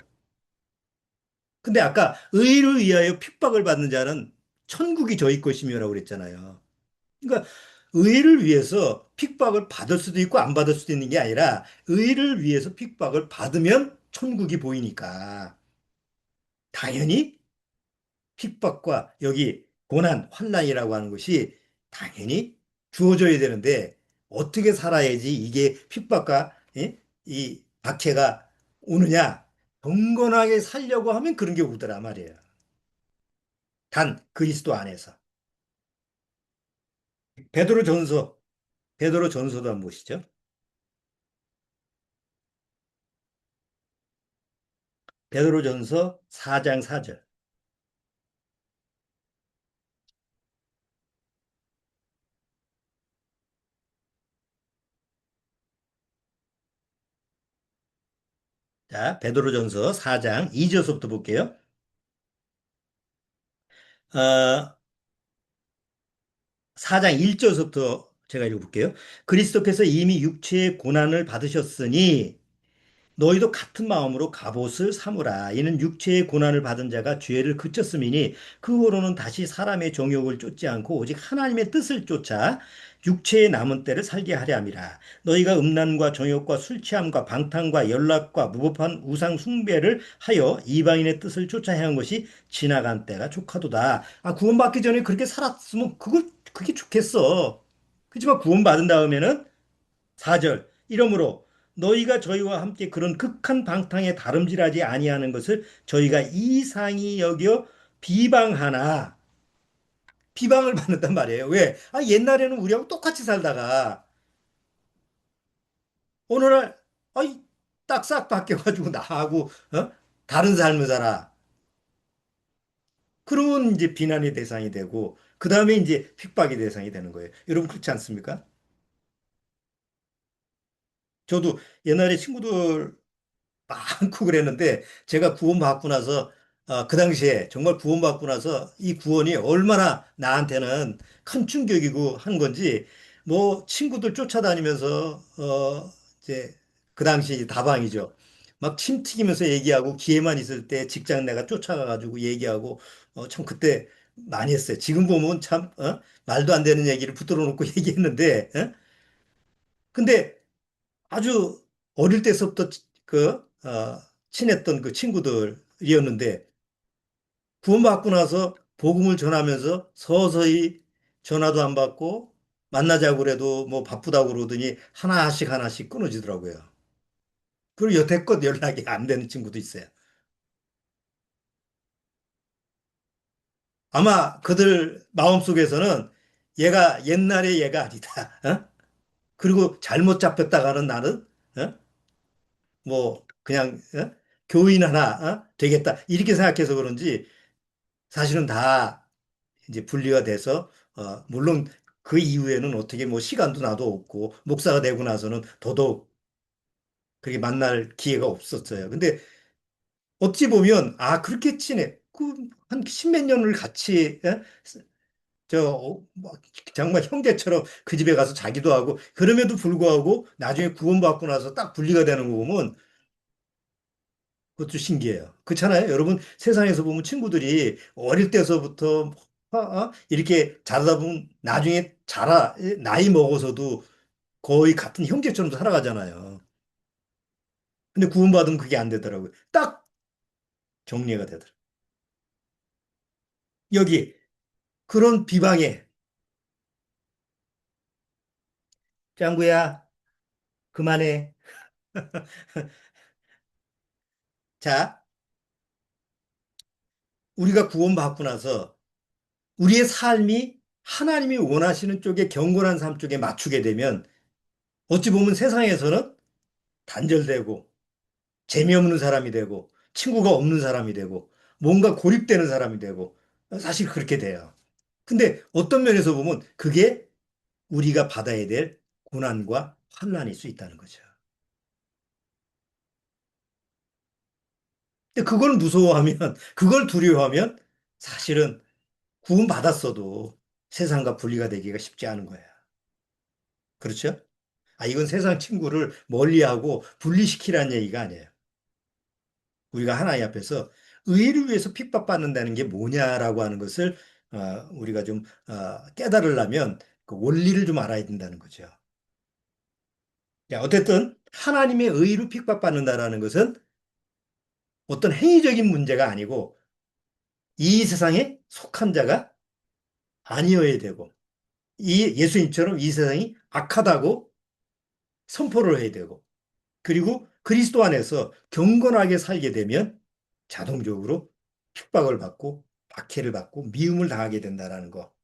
근데 아까 의를 위하여 핍박을 받는 자는 천국이 저희 것이며라고 그랬잖아요. 그러니까 의를 위해서 핍박을 받을 수도 있고 안 받을 수도 있는 게 아니라 의를 위해서 핍박을 받으면 천국이 보이니까 당연히 핍박과 여기 고난, 환난이라고 하는 것이 당연히 주어져야 되는데 어떻게 살아야지 이게 핍박과 이 박해가 오느냐? 경건하게 살려고 하면 그런 게 오더라 말이에요. 단 그리스도 안에서. 베드로 전서, 베드로 전서도 한번 보시죠. 베드로 전서 4장 4절. 자, 베드로 전서 4장 2절부터 볼게요. 어, 4장 1절부터 제가 읽어볼게요. 그리스도께서 이미 육체의 고난을 받으셨으니 너희도 같은 마음으로 갑옷을 삼으라. 이는 육체의 고난을 받은 자가 죄를 그쳤음이니 그 후로는 다시 사람의 정욕을 쫓지 않고 오직 하나님의 뜻을 쫓아 육체의 남은 때를 살게 하려 함이라. 너희가 음란과 정욕과 술 취함과 방탕과 연락과 무법한 우상 숭배를 하여 이방인의 뜻을 쫓아 행한 것이 지나간 때가 족하도다. 아, 구원받기 전에 그렇게 살았으면 그게 좋겠어. 그렇지만 구원받은 다음에는 4절 이러므로 너희가 저희와 함께 그런 극한 방탕에 다름질하지 아니하는 것을 저희가 이상히 여겨 비방하나 비방을 받는단 말이에요. 왜? 아, 옛날에는 우리하고 똑같이 살다가 어느 날 아이 딱싹 바뀌어가지고 나하고 다른 삶을 살아. 그러면 이제 비난의 대상이 되고 그 다음에 이제 핍박의 대상이 되는 거예요. 여러분 그렇지 않습니까? 저도 옛날에 친구들 많고 그랬는데 제가 구원받고 나서 그 당시에 정말 구원받고 나서 이 구원이 얼마나 나한테는 큰 충격이고 한 건지 뭐 친구들 쫓아다니면서 이제 그 당시 다방이죠. 막 침 튀기면서 얘기하고 기회만 있을 때 직장 내가 쫓아가가지고 얘기하고 참 그때 많이 했어요. 지금 보면 참 말도 안 되는 얘기를 붙들어 놓고 얘기했는데 근데 아주 어릴 때서부터 친했던 그 친구들이었는데 구원받고 나서 복음을 전하면서 서서히 전화도 안 받고 만나자고 그래도 뭐 바쁘다고 그러더니 하나씩 하나씩 끊어지더라고요. 그리고 여태껏 연락이 안 되는 친구도 있어요. 아마 그들 마음속에서는 얘가 옛날의 얘가 아니다. 그리고 잘못 잡혔다가는 나는 어? 뭐 그냥 교인 하나 되겠다 이렇게 생각해서 그런지 사실은 다 이제 분리가 돼서 물론 그 이후에는 어떻게 뭐 시간도 나도 없고 목사가 되고 나서는 더더욱 그렇게 만날 기회가 없었어요. 근데 어찌 보면 그렇게 친해. 그한 십몇 년을 같이 뭐 정말 형제처럼 그 집에 가서 자기도 하고 그럼에도 불구하고 나중에 구원받고 나서 딱 분리가 되는 거 보면 그것도 신기해요. 그렇잖아요. 여러분 세상에서 보면 친구들이 어릴 때서부터 이렇게 자라다 보면 나중에 나이 먹어서도 거의 같은 형제처럼 살아가잖아요. 근데 구원받으면 그게 안 되더라고요. 딱 정리가 되더라고요. 여기 그런 비방에 짱구야 그만해. 자, 우리가 구원받고 나서 우리의 삶이 하나님이 원하시는 쪽에 경건한 삶 쪽에 맞추게 되면 어찌 보면 세상에서는 단절되고 재미없는 사람이 되고 친구가 없는 사람이 되고 뭔가 고립되는 사람이 되고 사실 그렇게 돼요. 근데 어떤 면에서 보면 그게 우리가 받아야 될 고난과 환난일 수 있다는 거죠. 근데 그걸 무서워하면 그걸 두려워하면 사실은 구원받았어도 세상과 분리가 되기가 쉽지 않은 거예요. 그렇죠? 이건 세상 친구를 멀리하고 분리시키라는 얘기가 아니에요. 우리가 하나님 앞에서 의를 위해서 핍박받는다는 게 뭐냐라고 하는 것을 우리가 좀 깨달으려면 그 원리를 좀 알아야 된다는 거죠. 자, 어쨌든 하나님의 의로 핍박받는다라는 것은 어떤 행위적인 문제가 아니고 이 세상에 속한 자가 아니어야 되고 이 예수님처럼 이 세상이 악하다고 선포를 해야 되고 그리고 그리스도 안에서 경건하게 살게 되면 자동적으로 핍박을 받고 박해를 받고 미움을 당하게 된다라는 거.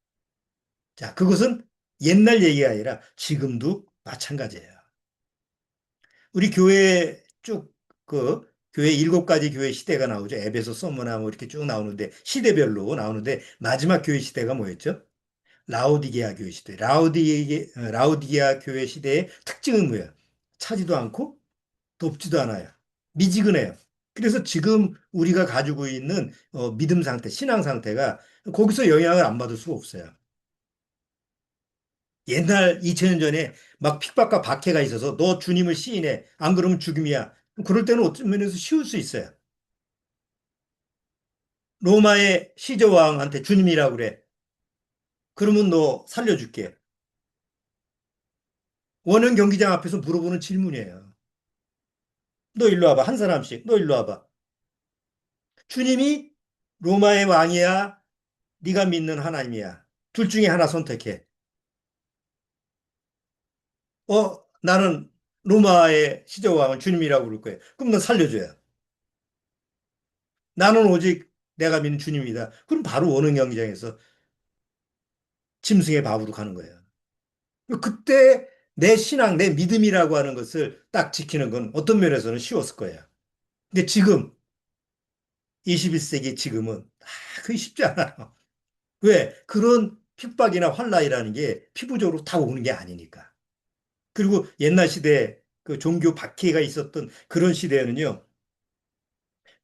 자, 그것은 옛날 얘기가 아니라 지금도 마찬가지예요. 우리 교회 쭉 교회 일곱 가지 교회 시대가 나오죠. 에베소, 서머나 뭐 이렇게 쭉 나오는데 시대별로 나오는데 마지막 교회 시대가 뭐였죠? 라오디게아 교회 시대. 라오디게아 교회 시대의 특징은 뭐예요? 차지도 않고 덥지도 않아요. 미지근해요. 그래서 지금 우리가 가지고 있는 믿음 상태, 신앙 상태가 거기서 영향을 안 받을 수가 없어요. 옛날 2000년 전에 막 핍박과 박해가 있어서 너 주님을 시인해. 안 그러면 죽음이야. 그럴 때는 어떤 면에서 쉬울 수 있어요. 로마의 시저왕한테 주님이라고 그래. 그러면 너 살려줄게. 원형 경기장 앞에서 물어보는 질문이에요. 너 일로 와봐. 한 사람씩. 너 일로 와봐. 주님이 로마의 왕이야? 네가 믿는 하나님이야? 둘 중에 하나 선택해. 나는 로마의 시저왕은 주님이라고 그럴 거예요. 그럼 너 살려줘요. 나는 오직 내가 믿는 주님이다. 그럼 바로 원흥 경기장에서 짐승의 밥으로 가는 거예요. 그때 내 신앙, 내 믿음이라고 하는 것을 딱 지키는 건 어떤 면에서는 쉬웠을 거예요. 근데 지금, 21세기 지금은, 그게 쉽지 않아요. 왜? 그런 핍박이나 환란이라는 게 피부적으로 다 오는 게 아니니까. 그리고 옛날 시대 그 종교 박해가 있었던 그런 시대에는요,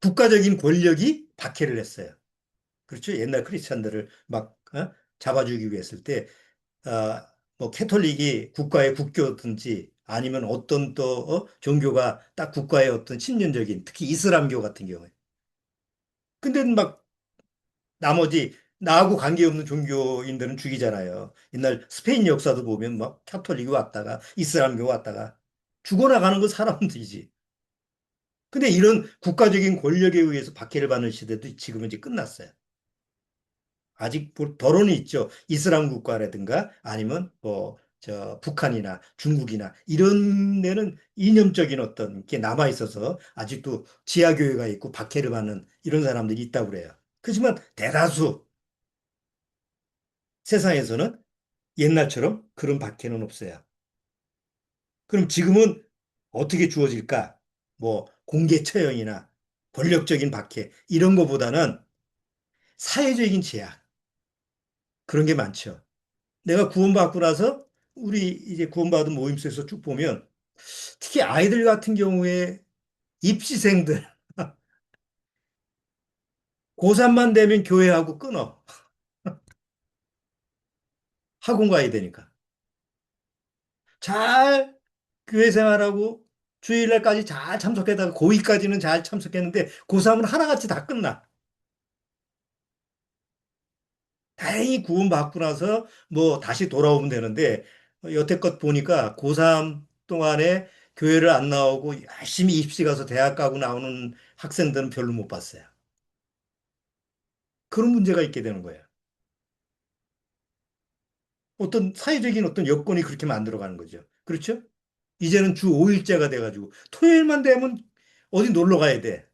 국가적인 권력이 박해를 했어요. 그렇죠? 옛날 크리스찬들을 막 잡아주기 위해서 할 때, 뭐 캐톨릭이 국가의 국교든지 아니면 어떤 또 종교가 딱 국가의 어떤 신념적인 특히 이슬람교 같은 경우에. 근데 막 나머지 나하고 관계없는 종교인들은 죽이잖아요. 옛날 스페인 역사도 보면 막 카톨릭이 왔다가 이슬람교 왔다가 죽어나가는 건 사람들이지. 근데 이런 국가적인 권력에 의해서 박해를 받는 시대도 지금은 이제 끝났어요. 아직 덜어는 있죠. 이슬람 국가라든가 아니면 뭐 저 북한이나 중국이나 이런 데는 이념적인 어떤 게 남아 있어서 아직도 지하교회가 있고 박해를 받는 이런 사람들이 있다고 그래요. 그렇지만 대다수 세상에서는 옛날처럼 그런 박해는 없어요. 그럼 지금은 어떻게 주어질까? 뭐 공개 처형이나 권력적인 박해 이런 거보다는 사회적인 제약 그런 게 많죠. 내가 구원받고 나서 우리 이제 구원받은 모임수에서 쭉 보면 특히 아이들 같은 경우에 입시생들 고3만 되면 교회하고 끊어. 학원 가야 되니까. 잘 교회 생활하고 주일날까지 잘 참석했다가 고2까지는 잘 참석했는데 고3은 하나같이 다 끝나. 다행히 구원받고 나서 뭐 다시 돌아오면 되는데 여태껏 보니까 고3 동안에 교회를 안 나오고 열심히 입시 가서 대학 가고 나오는 학생들은 별로 못 봤어요. 그런 문제가 있게 되는 거예요. 어떤 사회적인 어떤 여건이 그렇게 만들어가는 거죠. 그렇죠? 이제는 주 5일째가 돼가지고 토요일만 되면 어디 놀러 가야 돼.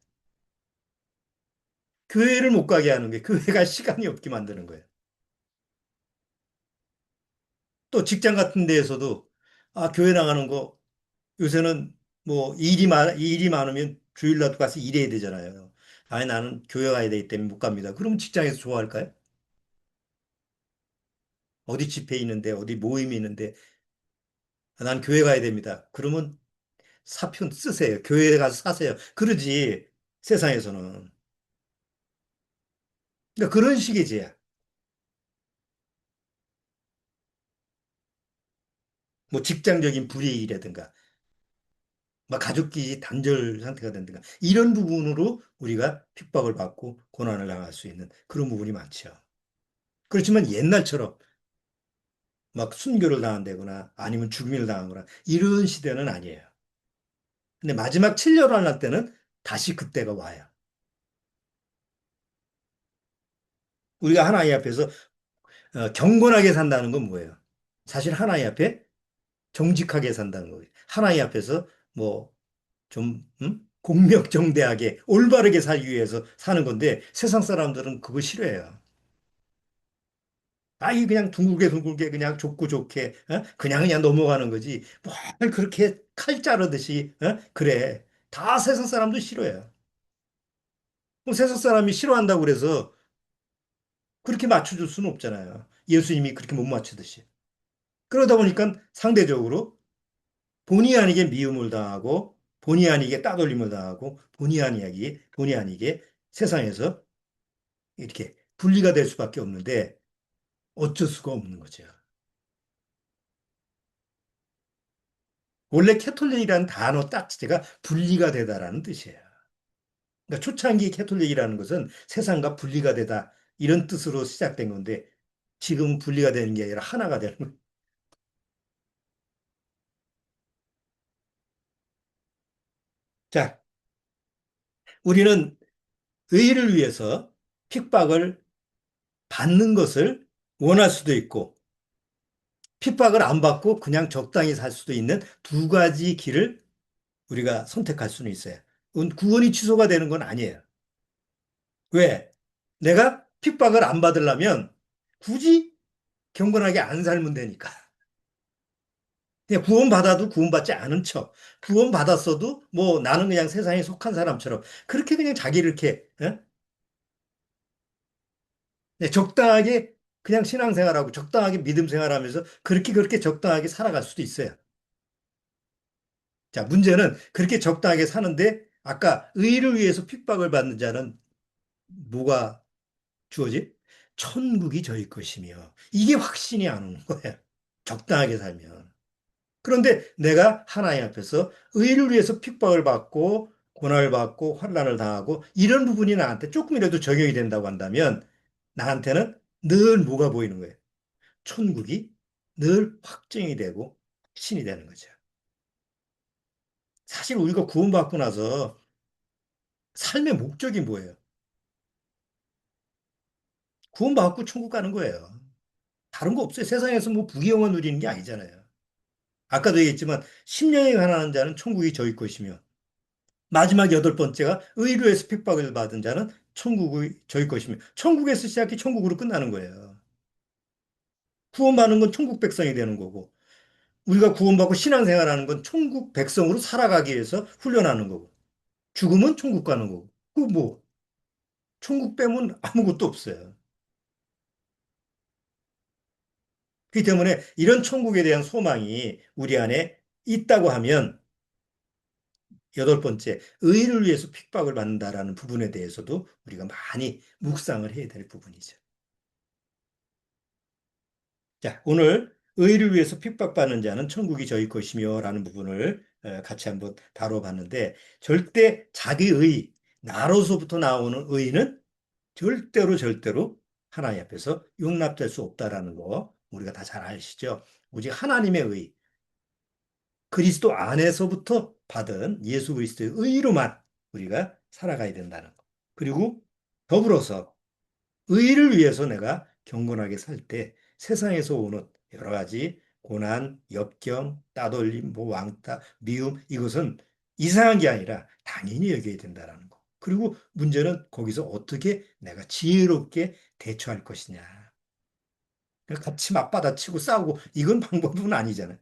교회를 못 가게 하는 게 교회가 시간이 없게 만드는 거예요. 또 직장 같은 데에서도 교회 나가는 거 요새는 뭐 일이 많으면 주일날 가서 일해야 되잖아요. 아니 나는 교회 가야 되기 때문에 못 갑니다. 그럼 직장에서 좋아할까요? 어디 집회 있는데 어디 모임이 있는데 난 교회 가야 됩니다. 그러면 사표 쓰세요. 교회에 가서 사세요. 그러지 세상에서는. 그러니까 그런 식이지. 뭐 직장적인 불이익이라든가 막 가족끼리 단절 상태가 된다든가 이런 부분으로 우리가 핍박을 받고 고난을 당할 수 있는 그런 부분이 많죠. 그렇지만 옛날처럼 막 순교를 당한다거나 아니면 죽임을 당하거나 이런 시대는 아니에요. 근데 마지막 7년 날 때는 다시 그때가 와요. 우리가 하나님 앞에서 경건하게 산다는 건 뭐예요? 사실 하나님 앞에 정직하게 산다는 거예요. 하나님 앞에서 뭐 좀 공명정대하게 올바르게 살기 위해서 사는 건데 세상 사람들은 그거 싫어해요. 이 그냥 둥글게 그냥 좁고 좋게 그냥 넘어가는 거지. 뭘 그렇게 칼 자르듯이 그래. 다 세상 사람도 싫어해요. 그럼 세상 사람이 싫어한다고 그래서 그렇게 맞춰줄 수는 없잖아요. 예수님이 그렇게 못 맞추듯이. 그러다 보니까 상대적으로 본의 아니게 미움을 당하고 본의 아니게 따돌림을 당하고 본의 아니게 세상에서 이렇게 분리가 될 수밖에 없는데 어쩔 수가 없는 거죠. 원래 캐톨릭이라는 단어 딱 자체가 분리가 되다라는 뜻이에요. 그러니까 초창기 캐톨릭이라는 것은 세상과 분리가 되다 이런 뜻으로 시작된 건데 지금은 분리가 되는 게 아니라 하나가 되는 거예요. 자, 우리는 의를 위해서 핍박을 받는 것을 원할 수도 있고 핍박을 안 받고 그냥 적당히 살 수도 있는 두 가지 길을 우리가 선택할 수는 있어요. 구원이 취소가 되는 건 아니에요. 왜? 내가 핍박을 안 받으려면 굳이 경건하게 안 살면 되니까. 그냥 구원받아도 구원받지 않은 척, 구원받았어도 뭐 나는 그냥 세상에 속한 사람처럼 그렇게 그냥 자기를 이렇게 적당하게 그냥 신앙생활하고 적당하게 믿음 생활하면서 그렇게 적당하게 살아갈 수도 있어요. 자, 문제는 그렇게 적당하게 사는데 아까 의를 위해서 핍박을 받는 자는 뭐가 주어지? 천국이 저희 것이며 이게 확신이 안 오는 거예요. 적당하게 살면. 그런데 내가 하나님 앞에서 의를 위해서 핍박을 받고 고난을 받고 환난을 당하고 이런 부분이 나한테 조금이라도 적용이 된다고 한다면 나한테는 늘 뭐가 보이는 거예요? 천국이 늘 확정이 되고 확신이 되는 거죠. 사실 우리가 구원받고 나서 삶의 목적이 뭐예요? 구원받고 천국 가는 거예요. 다른 거 없어요. 세상에서 뭐 부귀영화 누리는 게 아니잖아요. 아까도 얘기했지만 심령에 가난한 자는 천국이 저희 것이며 마지막 여덟 번째가 의로에서 핍박을 받은 자는 천국이 저희 것이며 천국에서 시작해 천국으로 끝나는 거예요. 구원받는 건 천국 백성이 되는 거고 우리가 구원받고 신앙생활하는 건 천국 백성으로 살아가기 위해서 훈련하는 거고 죽으면 천국 가는 거고 그 뭐 천국 빼면 아무것도 없어요. 그렇기 때문에 이런 천국에 대한 소망이 우리 안에 있다고 하면 여덟 번째, 의를 위해서 핍박을 받는다라는 부분에 대해서도 우리가 많이 묵상을 해야 될 부분이죠. 자, 오늘 의를 위해서 핍박받는 자는 천국이 저희 것이며 라는 부분을 같이 한번 다뤄봤는데 절대 자기의, 나로서부터 나오는 의는 절대로 하나님 앞에서 용납될 수 없다라는 거 우리가 다 잘 아시죠? 오직 하나님의 의, 그리스도 안에서부터 받은 예수 그리스도의 의로만 우리가 살아가야 된다는 거. 그리고 더불어서 의를 위해서 내가 경건하게 살 때 세상에서 오는 여러 가지 고난, 역경, 따돌림, 뭐 왕따, 미움 이것은 이상한 게 아니라 당연히 여겨야 된다는 거. 그리고 문제는 거기서 어떻게 내가 지혜롭게 대처할 것이냐. 같이 맞받아치고 싸우고 이건 방법은 아니잖아요.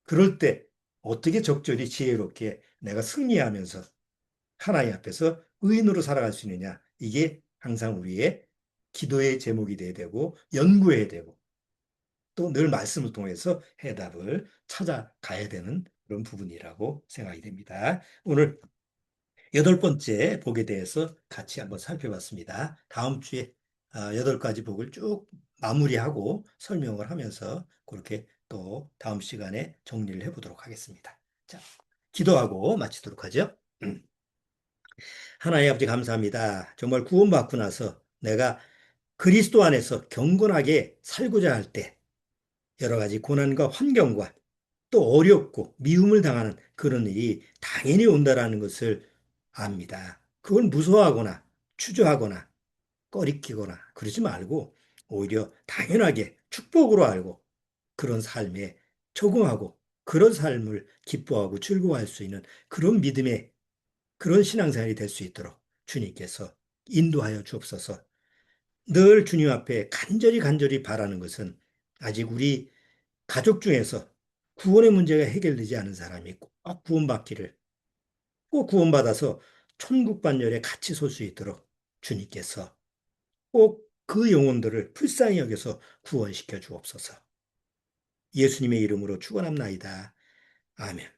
그럴 때 어떻게 적절히 지혜롭게 내가 승리하면서 하나님 앞에서 의인으로 살아갈 수 있느냐. 이게 항상 우리의 기도의 제목이 돼야 되고 연구해야 되고 또 늘 말씀을 통해서 해답을 찾아가야 되는 그런 부분이라고 생각이 됩니다. 오늘 여덟 번째 복에 대해서 같이 한번 살펴봤습니다. 다음 주에 여덟 가지 복을 쭉 마무리하고 설명을 하면서 그렇게 또 다음 시간에 정리를 해보도록 하겠습니다. 자, 기도하고 마치도록 하죠. 하나님 아버지 감사합니다. 정말 구원받고 나서 내가 그리스도 안에서 경건하게 살고자 할 때 여러 가지 고난과 환경과 또 어렵고 미움을 당하는 그런 일이 당연히 온다라는 것을 압니다. 그걸 무서워하거나 추조하거나 꺼리끼거나 그러지 말고 오히려 당연하게 축복으로 알고 그런 삶에 적응하고 그런 삶을 기뻐하고 즐거워할 수 있는 그런 믿음의 그런 신앙생활이 될 수 있도록 주님께서 인도하여 주옵소서. 늘 주님 앞에 간절히 바라는 것은 아직 우리 가족 중에서 구원의 문제가 해결되지 않은 사람이 꼭 구원받기를 꼭 구원받아서 천국 반열에 같이 설 수 있도록 주님께서 꼭 그 영혼들을 불쌍히 여겨서 구원시켜 주옵소서. 예수님의 이름으로 축원합나이다. 아멘.